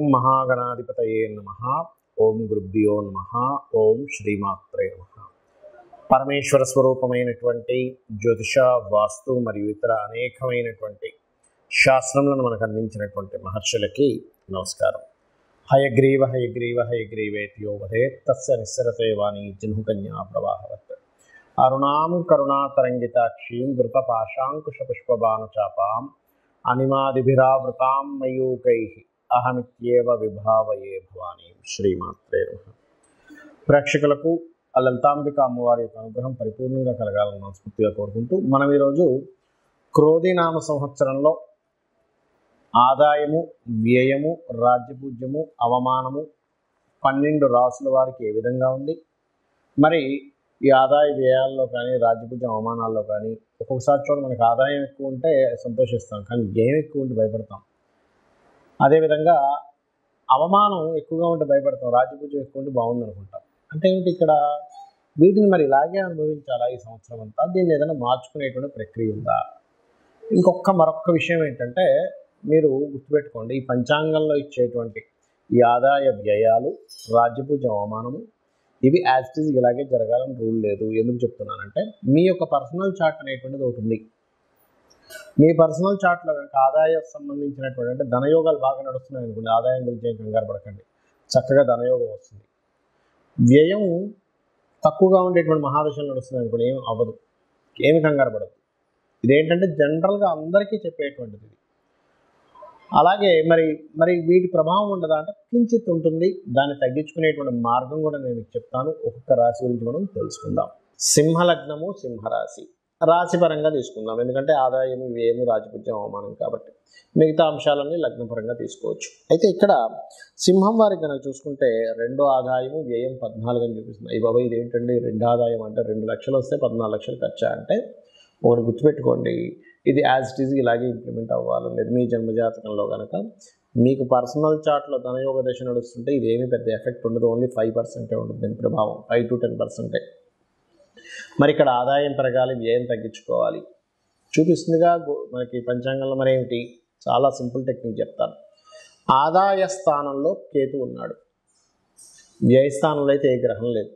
ఓం మహాగణాధిపతయే నమః. ఓం గురుభ్యో నమః. ఓం శ్రీమాత్రే నమః. పరమేశ్వర స్వరూపమైనటువంటి జ్యోతిష, వాస్తు మరియు ఇతర అనేకమైనటువంటి శాస్త్రములను మనకు అందించినటువంటి మహర్షులకి నమస్కారం. హయగ్రీవ హయగ్రీవ హయగ్రీవేత్యో వదేత్ తస్య నిస్సరతే వాణి జహ్నుకన్యా ప్రవాహవత్. అరుణాం కరుణాతరంగితాక్షీం ధృతపాశాంకుశపుష్పబాణచాపాం అనిమాదిభిరావృతాం మయూకైః అహమిత్యేవ విభావయే భవానీ. శ్రీమాత్రే నమః. ప్రేక్షకులకు ఆ లలితాంబిక అమ్మవారి యొక్క అనుగ్రహం పరిపూర్ణంగా కలగాలని మనస్ఫూర్తిగా కోరుకుంటూ మనం ఈరోజు క్రోధినామ సంవత్సరంలో ఆదాయము, వ్యయము, రాజ్యపూజ్యము, అవమానము 12 రాసుల వారికి ఏ విధంగా ఉంది, మరి ఈ ఆదాయ వ్యయాల్లో కానీ రాజ్యపూజ్యం అవమానాల్లో కానీ ఒక్కొక్కసారి చూడండి, మనకి ఆదాయం ఎక్కువ ఉంటే సంతోషిస్తాం, కానీ వ్యయం ఎక్కువ ఉంటే భయపడతాం. అదేవిధంగా అవమానం ఎక్కువగా ఉంటే భయపడతాం, రాజ్యపూజ్యం ఎక్కువ ఉంటే బాగుంది అనుకుంటాం. అంటే ఏమిటి ఇక్కడ? వీటిని మరి ఇలాగే అనుభవించాలా ఈ సంవత్సరం అంతా? దీన్ని ఏదైనా మార్చుకునేటువంటి ప్రక్రియ ఉందా? మరొక విషయం ఏంటంటే, మీరు గుర్తుపెట్టుకోండి, ఈ పంచాంగంలో ఇచ్చేటువంటి ఈ ఆదాయ వ్యయాలు, రాజ్యపూజ్యం, అవమానము ఇవి యాజ్ ఇట్ ఈజ్ ఇలాగే జరగాలని రూల్ లేదు. ఎందుకు చెప్తున్నానంటే, మీ యొక్క పర్సనల్ చార్ట్ అనేటువంటిది ఒకటి ఉంది. మీ పర్సనల్ చార్ట్లో కనుక ఆదాయ సంబంధించినటువంటి అంటే ధనయోగాలు బాగా నడుస్తున్నాయి అనుకోండి, ఆదాయం గురించి ఏం కంగారు పడకండి, చక్కగా ధనయోగం వస్తుంది. వ్యయం తక్కువగా ఉండేటువంటి మహాదశలు నడుస్తున్నాయి అనుకోండి, ఏం అవ్వదు, ఏమి కంగారు పడదు. ఇదేంటంటే జనరల్గా అందరికీ చెప్పేటువంటిది. అలాగే మరి వీటి ప్రభావం ఉండదా అంటే కించిత్ ఉంటుంది. దాన్ని తగ్గించుకునేటువంటి మార్గం కూడా నేను మీకు చెప్తాను. ఒక్కొక్క రాశి గురించి మనం తెలుసుకుందాం. సింహలగ్నము, సింహరాశి రాశి పరంగా తీసుకుందాం, ఎందుకంటే ఆదాయము, వ్యయము, రాజపూజ్యం, అవమానం కాబట్టి మిగతా అంశాలన్నీ లగ్నపరంగా తీసుకోవచ్చు. అయితే ఇక్కడ సింహం వారికి కనుక చూసుకుంటే 2 ఆదాయము, వ్యయం 14 అని చూపిస్తుంది. ఈ బాబా ఇదేంటండి 2 ఆదాయం అంటే 2 లక్షలు వస్తే 14 లక్షలు ఖర్చా అంటే, ఒకటి గుర్తుపెట్టుకోండి, ఇది యాజ్ ఇట్ ఈజ్ ఇలాగే ఇంప్లిమెంట్ అవ్వాలని లేదు. మీ జన్మజాతకంలో కనుక మీకు పర్సనల్ చార్ట్లో ధనయోగ దశ నడుస్తుంటే ఇదేమీ పెద్ద ఎఫెక్ట్ ఉండదు, ఓన్లీ 5% ఉంటుంది దీని ప్రభావం, 5 to 10%. మరి ఇక్కడ ఆదాయం పెరగాలి, వ్యయం తగ్గించుకోవాలి చూపిస్తుందిగా మనకి పంచాంగంలో. మరి ఏమిటి? చాలా సింపుల్ టెక్నిక్ చెప్తాను. ఆదాయ స్థానంలో కేతు ఉన్నాడు, వ్యయ స్థానంలో అయితే ఏ గ్రహం లేదు.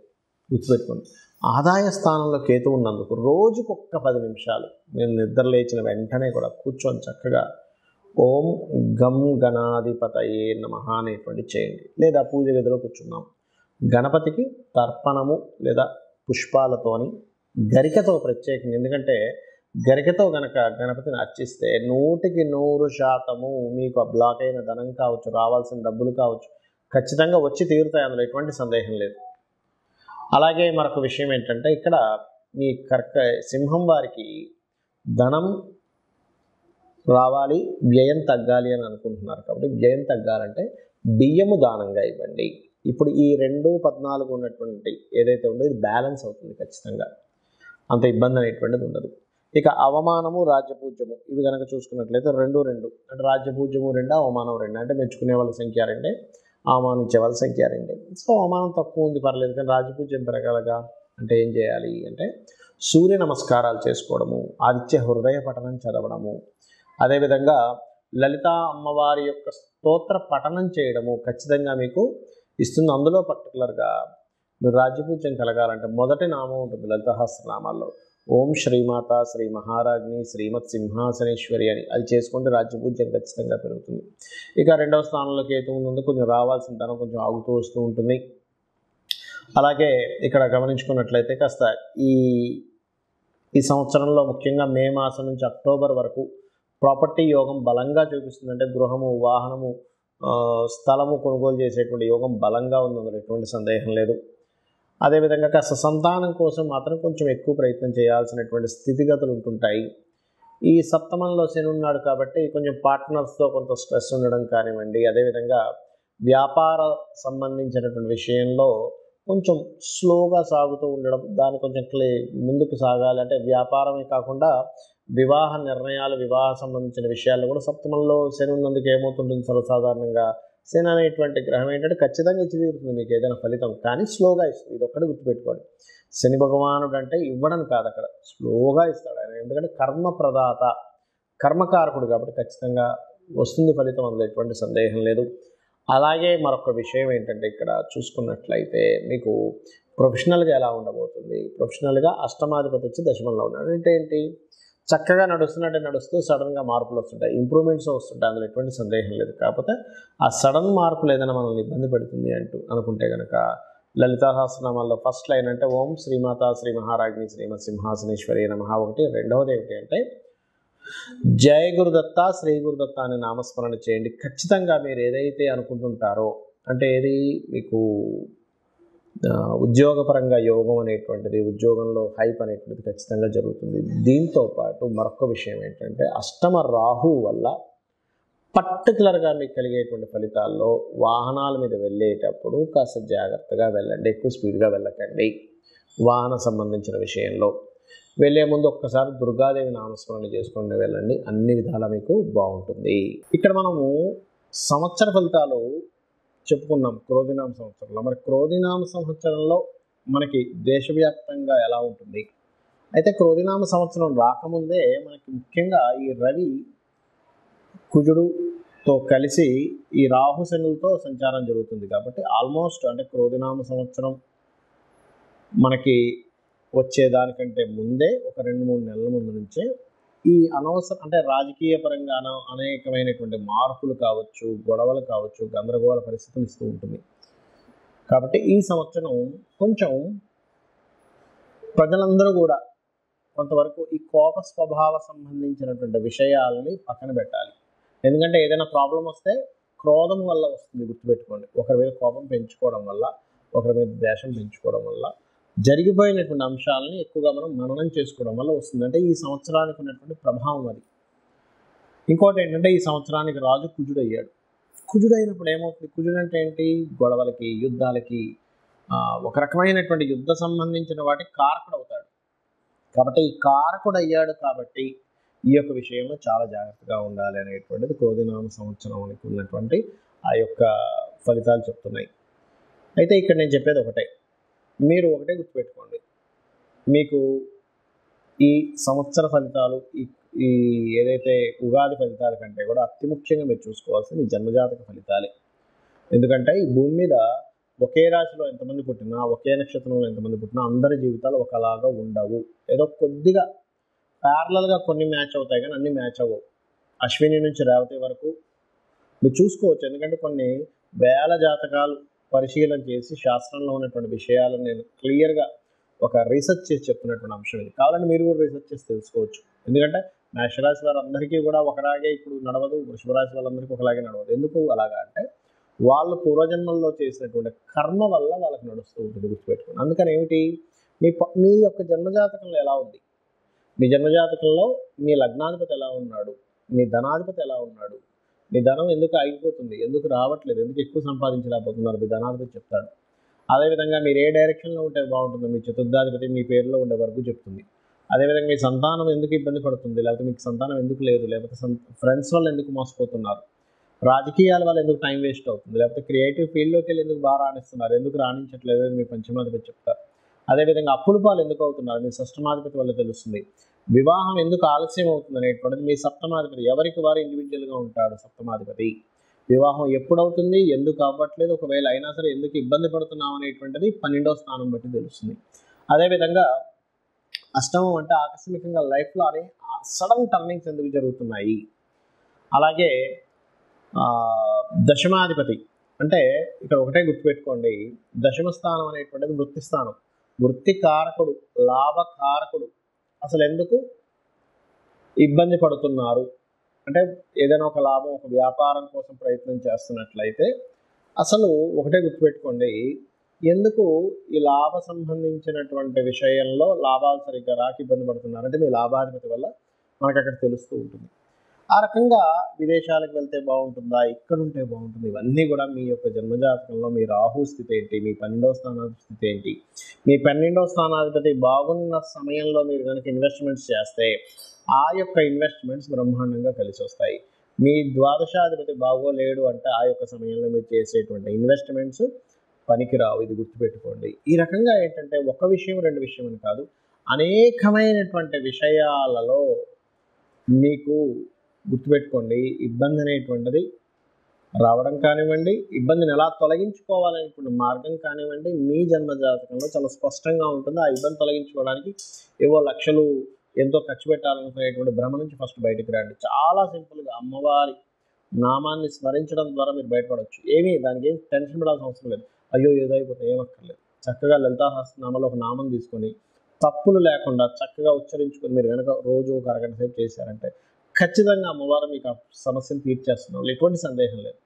గుర్తుపెట్టుకోండి, ఆదాయ స్థానంలో కేతు ఉన్నందుకు రోజుకొక్క 10 నిమిషాలు నేను నిద్ర లేచిన వెంటనే కూడా కూర్చొని చక్కగా ఓం గం గణాధిపతయే నమః అనేటువంటి చేయండి. లేదా పూజ గదిలో కూర్చున్నాం, గణపతికి తర్పణము లేదా పుష్పాలతోని, గరికతో ప్రత్యేకంగా, ఎందుకంటే గరికతో కనుక గణపతిని అర్చిస్తే 100% మీకు బ్లాక్ అయిన ధనం కావచ్చు, రావాల్సిన డబ్బులు కావచ్చు, ఖచ్చితంగా వచ్చి తీరుతాయి, అందులో ఎటువంటి సందేహం లేదు. అలాగే మరొక విషయం ఏంటంటే, ఇక్కడ మీ సింహం వారికి ధనం రావాలి, వ్యయం తగ్గాలి అని అనుకుంటున్నారు కాబట్టి, వ్యయం తగ్గాలంటే బియ్యము దానంగా ఇవ్వండి. ఇప్పుడు ఈ 2, 14 ఉన్నటువంటి ఏదైతే ఉందో ఇది బ్యాలెన్స్ అవుతుంది ఖచ్చితంగా, అంత ఇబ్బంది అనేటువంటిది ఉండదు. ఇక అవమానము, రాజ్యపూజ్యము ఇవి కనుక చూసుకున్నట్లయితే 2 అంటే రాజ్యపూజ్యము 2, అవమానం 2 అంటే మెచ్చుకునే వాళ్ళ సంఖ్య 2, అవమానించే వాళ్ళ సంఖ్య 2. సో అవమానం తక్కువ ఉంది పర్లేదు, కానీ రాజ్యపూజ్యం పెరగలగా అంటే ఏం చేయాలి అంటే సూర్య నమస్కారాలు చేసుకోవడము, ఆదిత్య హృదయ పఠనం చదవడము, అదేవిధంగా లలితా అమ్మవారి యొక్క స్తోత్ర పఠనం చేయడము ఖచ్చితంగా మీకు ఇస్తుంది. అందులో పర్టికులర్గా మీరు రాజ్యపూజ్యం కలగాలంటే మొదటి నామం ఉంటుంది లలితసహస్రనామాల్లో, ఓం శ్రీమాత శ్రీ మహారాజ్ని శ్రీమత్ సింహాసనేశ్వరి అని, అది చేసుకుంటే రాజ్యపూజ్యం ఖచ్చితంగా పెరుగుతుంది. ఇక 2వ స్థానంలో కేతు ఉన్నందుకు కొంచెం రావాల్సిన ధనం కొంచెం ఆగుతూ వస్తూ ఉంటుంది. అలాగే ఇక్కడ గమనించుకున్నట్లయితే కాస్త ఈ సంవత్సరంలో ముఖ్యంగా మే మాసం నుంచి అక్టోబర్ వరకు ప్రాపర్టీ యోగం బలంగా చూపిస్తుంది. అంటే గృహము, వాహనము, స్థలము కొనుగోలు చేసేటువంటి యోగం బలంగా ఉంది, అందులో ఎటువంటి సందేహం లేదు. అదేవిధంగా కాస్త సంతానం కోసం మాత్రం కొంచెం ఎక్కువ ప్రయత్నం చేయాల్సినటువంటి స్థితిగతులు ఉంటుంటాయి. ఈ సప్తమంలో శని ఉన్నాడు కాబట్టి కొంచెం పార్ట్నర్స్తో కొంత స్ట్రెస్ ఉండడం కానివ్వండి, అదేవిధంగా వ్యాపార సంబంధించినటువంటి విషయంలో కొంచెం స్లోగా సాగుతూ ఉండడం, దాన్ని కొంచెం ముందుకు సాగాలి అంటే వ్యాపారమే కాకుండా వివాహ నిర్ణయాలు, వివాహ సంబంధించిన విషయాల్లో కూడా సప్తమంలో శని ఉన్నందుకు ఏమవుతుంటుంది, సర్వసాధారణంగా శని అనేటువంటి గ్రహం ఏంటంటే ఖచ్చితంగా ఇచ్చి తీరుతుంది మీకు ఏదైనా ఫలితం, కానీ స్లోగా ఇస్తుంది. ఇది ఒక్కటి గుర్తుపెట్టుకోండి. శని భగవానుడు అంటే ఇవ్వడం కాదు, అక్కడ స్లోగా ఇస్తాడు ఆయన, ఎందుకంటే కర్మ ప్రదాత, కర్మకారకుడు కాబట్టి ఖచ్చితంగా వస్తుంది ఫలితం, అందులో ఎటువంటి సందేహం లేదు. అలాగే మరొక విషయం ఏంటంటే ఇక్కడ చూసుకున్నట్లయితే మీకు ప్రొఫెషనల్గా ఎలా ఉండబోతుంది, ప్రొఫెషనల్గా అష్టమాధిపతి వచ్చి దశమంలో ఉన్నాడు అంటే ఏంటి, చక్కగా నడుస్తూ సడన్గా మార్పులు వస్తుంటాయి, ఇంప్రూవ్మెంట్స్ వస్తుంటాయి, అందులో ఎటువంటి సందేహం లేదు. కాకపోతే ఆ సడన్ మార్పులు ఏదైనా మనల్ని ఇబ్బంది పెడుతుంది అనుకుంటే కనుక లలితా సహస్రనామాల్లో ఫస్ట్ లైన్ అంటే ఓం శ్రీమాత శ్రీ మహారాజ్ని శ్రీమత్ సింహాసనేశ్వరి నమః ఒకటి, రెండవది ఏమిటి అంటే జయ గురుదత్త శ్రీ గురుదత్త అనే నామస్మరణ చేయండి. ఖచ్చితంగా మీరు ఏదైతే అనుకుంటుంటారో అంటే ఏది మీకు ఉద్యోగపరంగా యోగం అనేటువంటిది, ఉద్యోగంలో హైప్ అనేటువంటిది ఖచ్చితంగా జరుగుతుంది. దీంతో పాటు మరొక విషయం ఏంటంటే అష్టమ రాహు వల్ల పర్టికులర్గా మీకు కలిగేటువంటి ఫలితాల్లో వాహనాల మీద వెళ్ళేటప్పుడు కాస్త జాగ్రత్తగా వెళ్ళండి, ఎక్కువ స్పీడ్గా వెళ్ళకండి. వాహన సంబంధించిన విషయంలో వెళ్ళే ముందు ఒక్కసారి దుర్గాదేవి నామస్మరణ చేసుకొని వెళ్ళండి, అన్ని విధాలా మీకు బాగుంటుంది. ఇక్కడ మనము సంవత్సర ఫలితాలు చెప్పుకున్నాం క్రోధినామ సంవత్సరంలో. మరి క్రోధినామ సంవత్సరంలో మనకి దేశవ్యాప్తంగా ఎలా ఉంటుంది అయితే క్రోధినామ సంవత్సరం రాకముందే మనకి ముఖ్యంగా ఈ రవి కుజుడుతో కలిసి ఈ రాహు శనులతో సంచారం జరుగుతుంది. కాబట్టి ఆల్మోస్ట్ అంటే క్రోధినామ సంవత్సరం మనకి వచ్చేదానికంటే ముందే ఒక 2-3 నెలల ముందు నుంచే ఈ అనవసరం అంటే రాజకీయ పరంగా అనేకమైనటువంటి మార్పులు కావచ్చు, గొడవలు కావచ్చు, గందరగోళ పరిస్థితులు ఇస్తూ ఉంటుంది. కాబట్టి ఈ సంవత్సరం కొంచెం ప్రజలందరూ కూడా కొంతవరకు ఈ కోప స్వభావ సంబంధించినటువంటి విషయాలని పక్కన పెట్టాలి. ఎందుకంటే ఏదైనా ప్రాబ్లం వస్తే క్రోధం వల్ల వస్తుంది, గుర్తుపెట్టుకోండి. ఒకరి మీద కోపం పెంచుకోవడం వల్ల, ఒకరి మీద ద్వేషం పెంచుకోవడం వల్ల జరిగిపోయినటువంటి అంశాలని ఎక్కువగా మనం మననం చేసుకోవడం వల్ల వస్తుంది. అంటే ఈ సంవత్సరానికి ఉన్నటువంటి ప్రభావం అది. ఇంకోటి ఏంటంటే ఈ సంవత్సరానికి రాజు కుజుడయ్యాడు. కుజుడైనప్పుడు ఏమవుతుంది, కుజుడు అంటే ఏంటి, గొడవలకి, యుద్ధాలకి, ఒక రకమైనటువంటి యుద్ధ సంబంధించిన వాటికి కారకుడు అవుతాడు. కాబట్టి ఈ కారకుడు అయ్యాడు కాబట్టి ఈ యొక్క విషయంలో చాలా జాగ్రత్తగా ఉండాలి అనేటువంటిది క్రోధినామ సంవత్సరానికి ఉన్నటువంటి ఆ యొక్క ఫలితాలు చెప్తున్నాయి. అయితే ఇక్కడ నేను చెప్పేది ఒకటే, మీరు ఒకటే గుర్తుపెట్టుకోండి, మీకు ఈ సంవత్సర ఫలితాలు ఈ ఏదైతే ఉగాది ఫలితాల కంటే కూడా అతి ముఖ్యంగా మీరు చూసుకోవాల్సింది ఈ జన్మజాతక ఫలితాలే. ఎందుకంటే ఈ భూమి మీద ఒకే రాశిలో ఎంతమంది పుట్టినా, ఒకే నక్షత్రంలో ఎంతమంది పుట్టినా అందరి జీవితాలు ఒకలాగా ఉండవు. ఏదో కొద్దిగా ప్యారలల్గా కొన్ని మ్యాచ్ అవుతాయి కానీ అన్ని మ్యాచ్ అవ్వవు. అశ్విని నుంచి రేవతి వరకు మీరు చూసుకోవచ్చు. ఎందుకంటే కొన్ని వేల జాతకాలు పరిశీలన చేసి శాస్త్రంలో ఉన్నటువంటి విషయాలను నేను క్లియర్గా ఒక రీసెర్చ్ చేసి చెప్తున్నటువంటి అంశం ఇది. కావాలంటే మీరు కూడా రీసెర్చ్ చేసి తెలుసుకోవచ్చు. ఎందుకంటే మేషరాశి వారందరికీ కూడా ఒకలాగే ఇప్పుడు నడవదు, వృషభ రాశి వాళ్ళందరికీ ఒకలాగే నడవదు. ఎందుకు అలాగా అంటే వాళ్ళు పూర్వజన్మల్లో చేసినటువంటి కర్మ వల్ల వాళ్ళకి నడుస్తూ ఉంటుంది, గుర్తుపెట్టుకోండి. అందుకని ఏమిటి, మీ యొక్క జన్మజాతకంలో ఎలా ఉంది, మీ జన్మజాతకంలో మీ లగ్నాధిపతి ఎలా ఉన్నాడు, మీ ధనాధిపతి ఎలా ఉన్నాడు, మీ ధనం ఎందుకు ఆగిపోతుంది, ఎందుకు రావట్లేదు, ఎందుకు ఎక్కువ సంపాదించలేకపోతున్నారు, మీ ధనాధిపతి చెప్తాడు. అదేవిధంగా మీరు ఏ డైరెక్షన్లో ఉంటే బాగుంటుందో మీ చతుర్థాధిపతి మీ పేరులో ఉండే వరకు చెప్తుంది. అదేవిధంగా మీ సంతానం ఎందుకు ఇబ్బంది పడుతుంది, లేకపోతే మీకు సంతానం ఎందుకు లేదు, లేకపోతే ఫ్రెండ్స్ వాళ్ళు ఎందుకు మోసపోతున్నారు, రాజకీయాల వల్ల ఎందుకు టైం వేస్ట్ అవుతుంది, లేకపోతే క్రియేటివ్ ఫీల్డ్లోకి వెళ్ళి ఎందుకు బాగా రాణిస్తున్నారు, ఎందుకు రాణించట్లేదు అని మీ పంచమాధిపతి చెప్తారు. అదేవిధంగా అప్పుల పాలు ఎందుకు అవుతున్నారు, మీ షష్టమాధిపతి వల్ల తెలుస్తుంది. వివాహం ఎందుకు ఆలస్యం అవుతుంది అనేటువంటిది మీ సప్తమాధిపతి, ఎవరికి వారు ఇండివిజువల్గా ఉంటాడు సప్తమాధిపతి. వివాహం ఎప్పుడు అవుతుంది, ఎందుకు అవ్వట్లేదు, ఒకవేళ అయినా సరే ఎందుకు ఇబ్బంది పడుతున్నాం అనేటువంటిది 12వ స్థానం బట్టి తెలుస్తుంది. అదేవిధంగా అష్టమం అంటే ఆకస్మికంగా లైఫ్లో సడన్ టర్నింగ్స్ ఎందుకు జరుగుతున్నాయి. అలాగే దశమాధిపతి అంటే ఇక్కడ ఒకటే గుర్తుపెట్టుకోండి, దశమ స్థానం అనేటువంటిది వృత్తి స్థానం, వృత్తి కారకుడు, లాభకారకుడు. అసలు ఎందుకు ఇబ్బంది పడుతున్నారు అంటే ఏదైనా ఒక లాభం, ఒక వ్యాపారం కోసం ప్రయత్నం చేస్తున్నట్లయితే అసలు ఒకటే గుర్తుపెట్టుకోండి, ఎందుకు ఈ లాభ సంబంధించినటువంటి విషయంలో లాభాలు సరిగ్గా రాక ఇబ్బంది పడుతున్నారంటే మీ లాభాధిపతి వల్ల మనకు అక్కడ తెలుస్తూ ఉంటుంది. ఆ రకంగా విదేశాలకు వెళ్తే బాగుంటుందా, ఇక్కడ ఉంటే బాగుంటుంది, ఇవన్నీ కూడా మీ యొక్క జన్మజాతకంలో మీ రాహు స్థితి ఏంటి, మీ 12వ స్థానాధిపతి స్థితి ఏంటి, మీ 12వ స్థానాధిపతి బాగున్న సమయంలో మీరు కనుక ఇన్వెస్ట్మెంట్స్ చేస్తే ఆ యొక్క ఇన్వెస్ట్మెంట్స్ బ్రహ్మాండంగా కలిసి వస్తాయి. మీ ద్వాదశాధిపతి బాగోలేడు అంటే ఆ యొక్క సమయంలో మీరు చేసేటువంటి ఇన్వెస్ట్మెంట్స్ పనికిరావు, ఇది గుర్తుపెట్టుకోండి. ఈ రకంగా ఏంటంటే ఒక విషయం రెండు విషయం అని కాదు, అనేకమైనటువంటి విషయాలలో మీకు గుర్తుపెట్టుకోండి ఇబ్బంది అనేటువంటిది రావడం కానివ్వండి, ఇబ్బందిని ఎలా తొలగించుకోవాలనేటువంటి మార్గం కానివ్వండి, మీ జన్మ జాతకంలో చాలా స్పష్టంగా ఉంటుంది. ఆ ఇబ్బంది తొలగించుకోవడానికి ఏవో లక్షలు ఎంతో ఖర్చు పెట్టాలనుకునేటువంటి భ్రమ నుంచి ఫస్ట్ బయటికి రండి. చాలా సింపుల్గా అమ్మవారి నామాన్ని స్మరించడం ద్వారా మీరు బయటపడవచ్చు. దానికి ఏం టెన్షన్ పడాల్సిన అవసరం లేదు. అయ్యో ఏదో అయిపోతుంది, ఏమక్కర్లేదు. చక్కగా లలితా సహస్రనామంలో ఒక నామం తీసుకొని తప్పులు లేకుండా చక్కగా ఉచ్చరించుకొని మీరు కనుక రోజు ఒక అరగంట సేపు చేశారంటే ఖచ్చితంగా అమ్మవారు మీకు ఆ సమస్యను తీర్చేస్తున్నారు, ఎటువంటి సందేహం లేదు.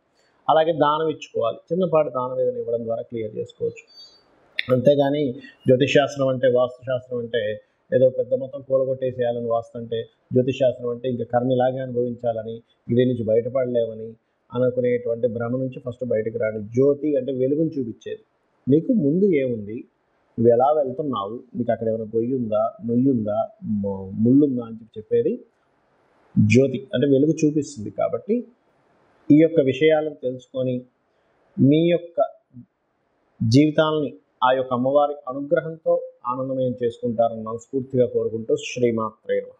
అలాగే దానం ఇచ్చుకోవాలి. చిన్నపాటి దానం ఏదైనా ఇవ్వడం ద్వారా క్లియర్ చేసుకోవచ్చు. అంతేగాని జ్యోతిషాస్త్రం అంటే, వాస్తుశాస్త్రం అంటే ఏదో పెద్ద మొత్తం కూలగొట్టేసేయాలని వాస్తు అంటే, జ్యోతిషాస్త్రం అంటే ఇంకా కర్మ ఇలాగే అనుభవించాలని, దీని నుంచి బయటపడలేమని అనుకునేటువంటి భ్రమ నుంచి ఫస్ట్ బయటకు రాండి. జ్యోతి అంటే వెలుగును చూపించేది. మీకు ముందు ఏముంది, నువ్వు ఎలా వెళ్తున్నావు, నీకు అక్కడ ఏమైనా గొయ్యి ఉందా, నొయ్యుందా, ముళ్ళుందా అని చెప్పేది జ్యోతి. అంటే వెలుగు చూపిస్తుంది. కాబట్టి ఈ యొక్క విషయాలను తెలుసుకొని మీ యొక్క జీవితాలని ఆ యొక్క అమ్మవారి అనుగ్రహంతో ఆనందమయం చేసుకుంటారని మనస్ఫూర్తిగా కోరుకుంటూ శ్రీమాత్రే నమః.